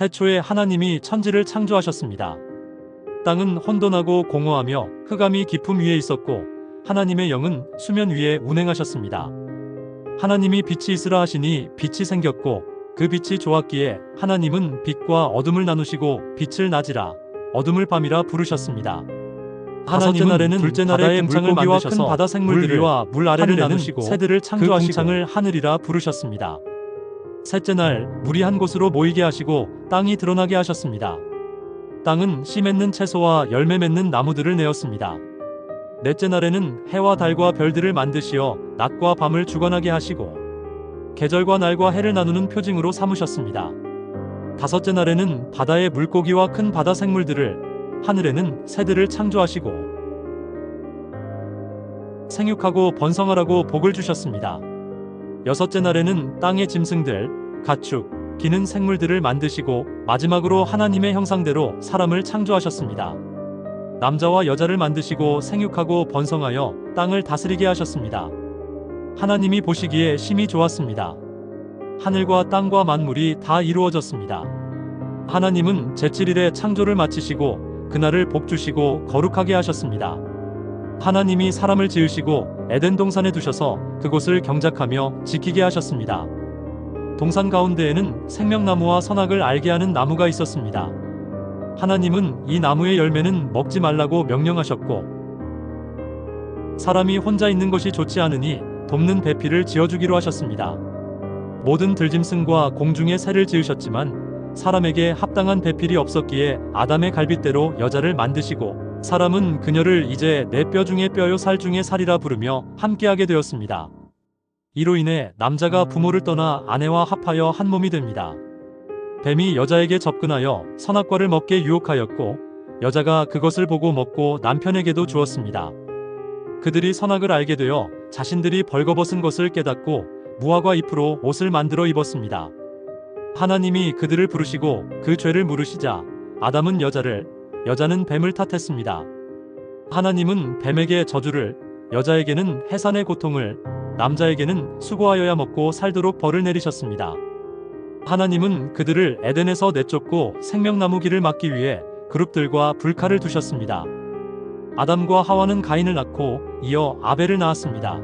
태초에 하나님이 천지를 창조하셨습니다. 땅은 혼돈하고 공허하며 흑암이 깊음 위에 있었고 하나님의 영은 수면 위에 운행하셨습니다. 하나님이 빛이 있으라 하시니 빛이 생겼고 그 빛이 좋았기에 하나님은 빛과 어둠을 나누시고 빛을 낮이라 어둠을 밤이라 부르셨습니다. 다섯째 날에는 둘째 날에 물고기와 큰 바다 생물들과 물 아래를 나누시고 새들을 창조하시고 그 궁창을 하늘이라 부르셨습니다. 셋째 날 물이 한 곳으로 모이게 하시고 땅이 드러나게 하셨습니다. 땅은 씨 맺는 채소와 열매 맺는 나무들을 내었습니다. 넷째 날에는 해와 달과 별들을 만드시어 낮과 밤을 주관하게 하시고 계절과 날과 해를 나누는 표징으로 삼으셨습니다. 다섯째 날에는 바다의 물고기와 큰 바다 생물들을 하늘에는 새들을 창조하시고 생육하고 번성하라고 복을 주셨습니다. 여섯째 날에는 땅의 짐승들, 가축, 기는 생물들을 만드시고 마지막으로 하나님의 형상대로 사람을 창조하셨습니다. 남자와 여자를 만드시고 생육하고 번성하여 땅을 다스리게 하셨습니다. 하나님이 보시기에 심히 좋았습니다. 하늘과 땅과 만물이 다 이루어졌습니다. 하나님은 제7일에 창조를 마치시고 그날을 복주시고 거룩하게 하셨습니다. 하나님이 사람을 지으시고 에덴 동산에 두셔서 그곳을 경작하며 지키게 하셨습니다. 동산 가운데에는 생명나무와 선악을 알게 하는 나무가 있었습니다. 하나님은 이 나무의 열매는 먹지 말라고 명령하셨고 사람이 혼자 있는 것이 좋지 않으니 돕는 배필을 지어주기로 하셨습니다. 모든 들짐승과 공중의 새를 지으셨지만 사람에게 합당한 배필이 없었기에 아담의 갈빗대로 여자를 만드시고 사람은 그녀를 이제 내 뼈 중에 뼈요 살 중에 살이라 부르며 함께하게 되었습니다. 이로 인해 남자가 부모를 떠나 아내와 합하여 한 몸이 됩니다. 뱀이 여자에게 접근하여 선악과를 먹게 유혹하였고 여자가 그것을 보고 먹고 남편에게도 주었습니다. 그들이 선악을 알게 되어 자신들이 벌거벗은 것을 깨닫고 무화과 잎으로 옷을 만들어 입었습니다. 하나님이 그들을 부르시고 그 죄를 물으시자 아담은 여자를, 여자는 뱀을 탓했습니다. 하나님은 뱀에게 저주를, 여자에게는 해산의 고통을, 남자에게는 수고하여야 먹고 살도록 벌을 내리셨습니다. 하나님은 그들을 에덴에서 내쫓고 생명나무 길을 막기 위해 그룹들과 불칼을 두셨습니다. 아담과 하와는 가인을 낳고 이어 아벨을 낳았습니다.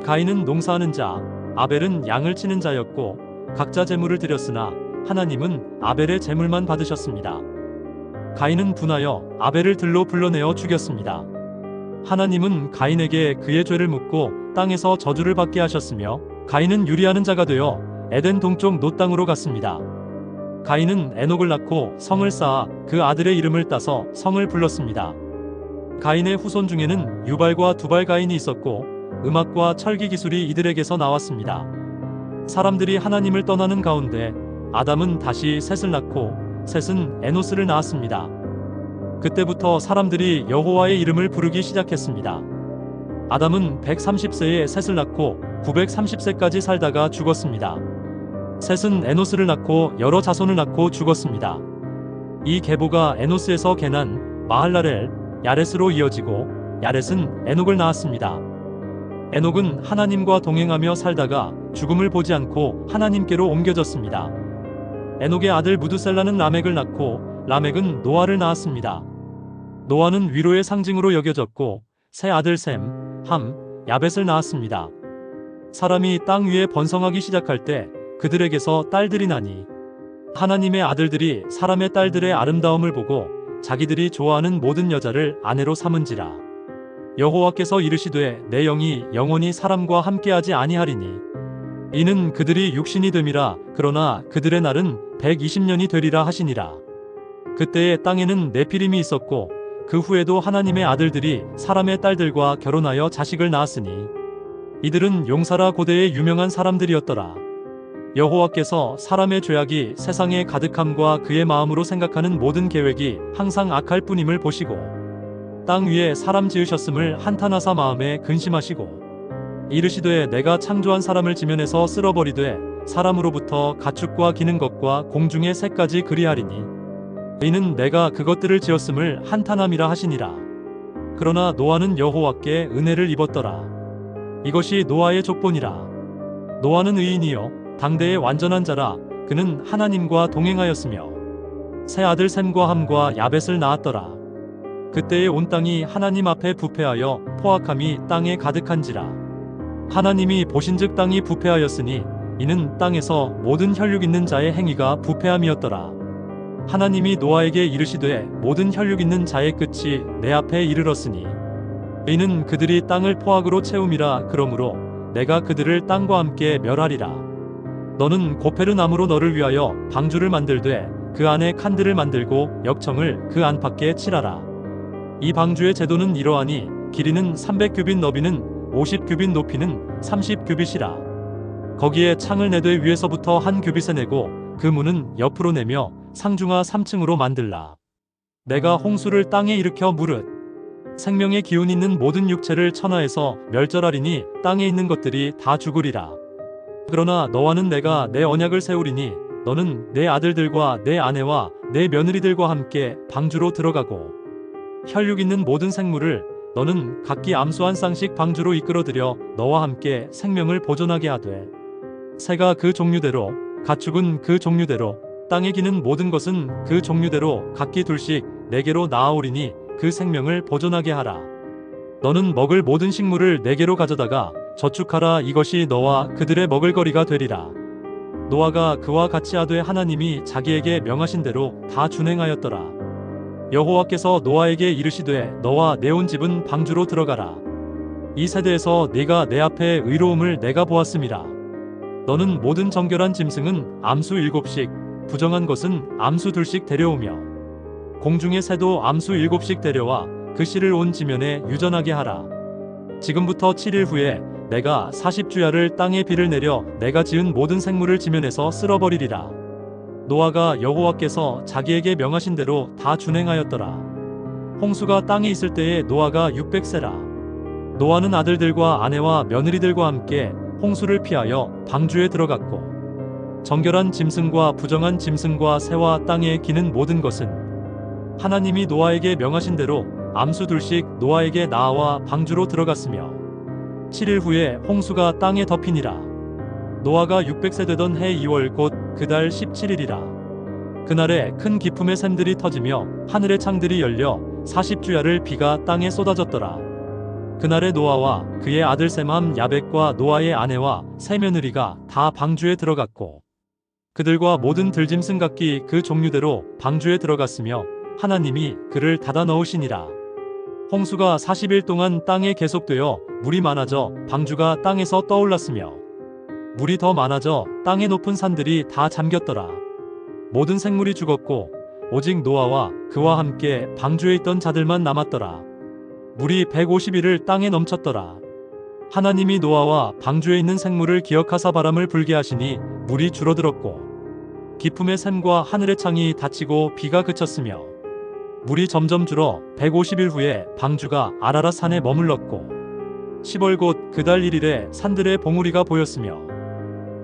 가인은 농사하는 자, 아벨은 양을 치는 자였고 각자 제물을 드렸으나 하나님은 아벨의 제물만 받으셨습니다. 가인은 분하여 아벨을 들로 불러내어 죽였습니다. 하나님은 가인에게 그의 죄를 묻고 땅에서 저주를 받게 하셨으며 가인은 유리하는 자가 되어 에덴 동쪽 노 땅으로 갔습니다. 가인은 에녹을 낳고 성을 쌓아 그 아들의 이름을 따서 성을 불렀습니다. 가인의 후손 중에는 유발과 두발 가인이 있었고 음악과 철기 기술이 이들에게서 나왔습니다. 사람들이 하나님을 떠나는 가운데 아담은 다시 셋을 낳고 셋은 에노스를 낳았습니다. 그때부터 사람들이 여호와의 이름을 부르기 시작했습니다. 아담은 130세에 셋을 낳고 930세까지 살다가 죽었습니다. 셋은 에노스를 낳고 여러 자손을 낳고 죽었습니다. 이 계보가 에노스에서 게난, 마할랄엘, 야렛으로 이어지고 야렛은 에녹을 낳았습니다. 에녹은 하나님과 동행하며 살다가 죽음을 보지 않고 하나님께로 옮겨졌습니다. 에녹의 아들 무드셀라는 라멕을 낳고 라멕은 노아를 낳았습니다. 노아는 위로의 상징으로 여겨졌고 세 아들 셈, 함, 야벳을 낳았습니다. 사람이 땅 위에 번성하기 시작할 때 그들에게서 딸들이 나니 하나님의 아들들이 사람의 딸들의 아름다움을 보고 자기들이 좋아하는 모든 여자를 아내로 삼은지라. 여호와께서 이르시되 내 영이 영원히 사람과 함께하지 아니하리니 이는 그들이 육신이 됨이라. 그러나 그들의 날은 120년이 되리라 하시니라. 그때에 땅에는 네피림이 있었고 그 후에도 하나님의 아들들이 사람의 딸들과 결혼하여 자식을 낳았으니 이들은 용사라 고대의 유명한 사람들이었더라. 여호와께서 사람의 죄악이 세상에 가득함과 그의 마음으로 생각하는 모든 계획이 항상 악할 뿐임을 보시고 땅 위에 사람 지으셨음을 한탄하사 마음에 근심하시고 이르시되 내가 창조한 사람을 지면에서 쓸어버리되 사람으로부터 가축과 기는 것과 공중의 새까지 그리하리니 이는 내가 그것들을 지었음을 한탄함이라 하시니라. 그러나 노아는 여호와께 은혜를 입었더라. 이것이 노아의 족본이라. 노아는 의인이요 당대의 완전한 자라. 그는 하나님과 동행하였으며 세 아들 셈과 함과 야벳을 낳았더라. 그때에 온 땅이 하나님 앞에 부패하여 포악함이 땅에 가득한지라. 하나님이 보신즉 땅이 부패하였으니 이는 땅에서 모든 혈육 있는 자의 행위가 부패함이었더라. 하나님이 노아에게 이르시되 모든 혈육 있는 자의 끝이 내 앞에 이르렀으니 이는 그들이 땅을 포악으로 채움이라. 그러므로 내가 그들을 땅과 함께 멸하리라. 너는 고페르 나무로 너를 위하여 방주를 만들되 그 안에 칸들을 만들고 역청을 그 안팎에 칠하라. 이 방주의 제도는 이러하니 길이는 300규빗, 너비는 50규빗, 높이는 30규빗이라. 거기에 창을 내되 위에서부터 한 규빗에 내고 그 문은 옆으로 내며 상중하 3층으로 만들라. 내가 홍수를 땅에 일으켜 무릇 생명의 기운 있는 모든 육체를 천하에서 멸절하리니 땅에 있는 것들이 다 죽으리라. 그러나 너와는 내가 내 언약을 세우리니 너는 내 아들들과 내 아내와 내 며느리들과 함께 방주로 들어가고 혈육 있는 모든 생물을 너는 각기 암수 한 쌍씩 방주로 이끌어들여 너와 함께 생명을 보존하게 하되 새가 그 종류대로 가축은 그 종류대로 땅에 기는 모든 것은 그 종류대로 각기 둘씩 내게로 나아오리니 그 생명을 보존하게 하라. 너는 먹을 모든 식물을 내게로 가져다가 저축하라. 이것이 너와 그들의 먹을거리가 되리라. 노아가 그와 같이 하되 하나님이 자기에게 명하신 대로 다 준행하였더라. 여호와께서 노아에게 이르시되 너와 내 온 집은 방주로 들어가라. 이 세대에서 네가 내 앞에 의로움을 내가 보았음이라. 너는 모든 정결한 짐승은 암수 7씩 부정한 것은 암수 2씩 데려오며 공중의 새도 암수 7씩 데려와 그 씨를 온 지면에 유전하게 하라. 지금부터 7일 후에 내가 40주야를 땅에 비를 내려 내가 지은 모든 생물을 지면에서 쓸어버리리라. 노아가 여호와께서 자기에게 명하신 대로 다 준행하였더라. 홍수가 땅에 있을 때에 노아가 600세라. 노아는 아들들과 아내와 며느리들과 함께 홍수를 피하여 방주에 들어갔고 정결한 짐승과 부정한 짐승과 새와 땅에 기는 모든 것은 하나님이 노아에게 명하신 대로 암수 2씩 노아에게 나아와 방주로 들어갔으며 7일 후에 홍수가 땅에 덮이니라. 노아가 600세 되던 해 2월 곧 그 달 17일이라. 그날에 큰 기품의 샘들이 터지며 하늘의 창들이 열려 40주야를 비가 땅에 쏟아졌더라. 그날에 노아와 그의 아들 셈함 야벳과 노아의 아내와 세 며느리가 다 방주에 들어갔고 그들과 모든 들짐승 각기 그 종류대로 방주에 들어갔으며 하나님이 그를 닫아 넣으시니라. 홍수가 40일 동안 땅에 계속되어 물이 많아져 방주가 땅에서 떠올랐으며 물이 더 많아져 땅의 높은 산들이 다 잠겼더라. 모든 생물이 죽었고 오직 노아와 그와 함께 방주에 있던 자들만 남았더라. 물이 150일을 땅에 넘쳤더라. 하나님이 노아와 방주에 있는 생물을 기억하사 바람을 불게 하시니 물이 줄어들었고 기품의 샘과 하늘의 창이 닫히고 비가 그쳤으며 물이 점점 줄어 150일 후에 방주가 아라랏 산에 머물렀고 10월 곧 그 달 1일에 산들의 봉우리가 보였으며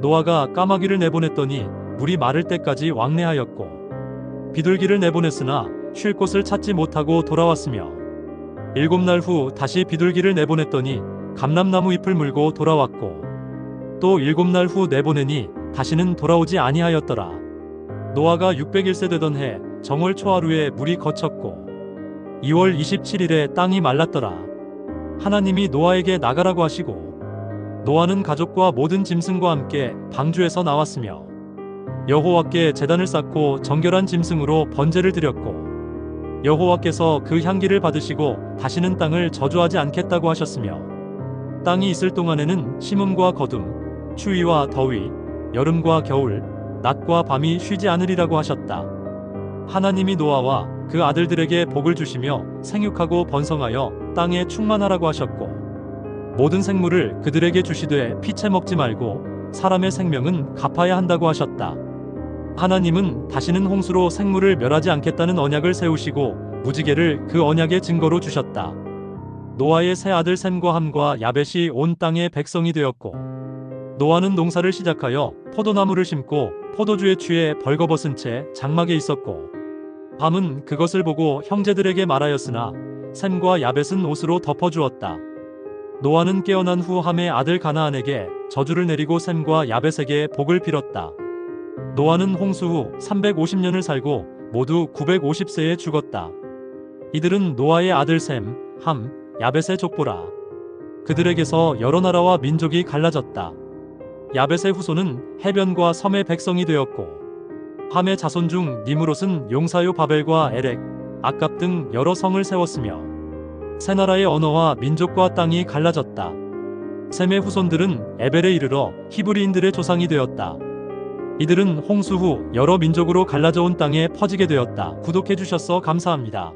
노아가 까마귀를 내보냈더니 물이 마를 때까지 왕래하였고 비둘기를 내보냈으나 쉴 곳을 찾지 못하고 돌아왔으며 7날 후 다시 비둘기를 내보냈더니 감람나무 잎을 물고 돌아왔고 또 7날 후 내보내니 다시는 돌아오지 아니하였더라. 노아가 601세 되던 해 정월 초하루에 물이 거쳤고 2월 27일에 땅이 말랐더라. 하나님이 노아에게 나가라고 하시고 노아는 가족과 모든 짐승과 함께 방주에서 나왔으며 여호와께 제단을 쌓고 정결한 짐승으로 번제를 드렸고 여호와께서 그 향기를 받으시고 다시는 땅을 저주하지 않겠다고 하셨으며 땅이 있을 동안에는 심음과 거둠, 추위와 더위, 여름과 겨울, 낮과 밤이 쉬지 않으리라고 하셨다. 하나님이 노아와 그 아들들에게 복을 주시며 생육하고 번성하여 땅에 충만하라고 하셨고 모든 생물을 그들에게 주시되 피채 먹지 말고 사람의 생명은 갚아야 한다고 하셨다. 하나님은 다시는 홍수로 생물을 멸하지 않겠다는 언약을 세우시고 무지개를 그 언약의 증거로 주셨다. 노아의 세 아들 셈과 함과 야벳이 온 땅의 백성이 되었고 노아는 농사를 시작하여 포도나무를 심고 포도주에 취해 벌거벗은 채 장막에 있었고 밤은 그것을 보고 형제들에게 말하였으나 셈과 야벳은 옷으로 덮어주었다. 노아는 깨어난 후 함의 아들 가나안에게 저주를 내리고 셈과 야벳에게 복을 빌었다. 노아는 홍수 후 350년을 살고 모두 950세에 죽었다. 이들은 노아의 아들 셈, 함, 야벳의 족보라. 그들에게서 여러 나라와 민족이 갈라졌다. 야벳의 후손은 해변과 섬의 백성이 되었고, 함의 자손 중 니므롯은 용사요 바벨과 에렉, 악갑 등 여러 성을 세웠으며 세 나라의 언어와 민족과 땅이 갈라졌다. 셈의 후손들은 에벨에 이르러 히브리인들의 조상이 되었다. 이들은 홍수 후 여러 민족으로 갈라져 온 땅에 퍼지게 되었다. 구독해 주셔서 감사합니다.